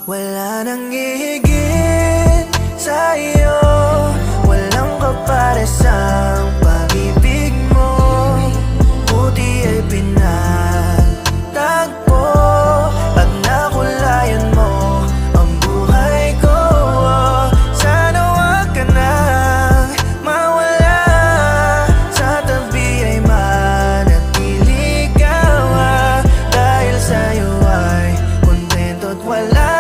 Wala nang hihigit sa iyo, walang kaparesang pag-ibig mo. Buti ay pinagtagpo at nakulayan mo ang buhay ko. Sana wag ka nang mawala, sa tabi ay manatili ka. Dahil sa'yo ay kontento at wala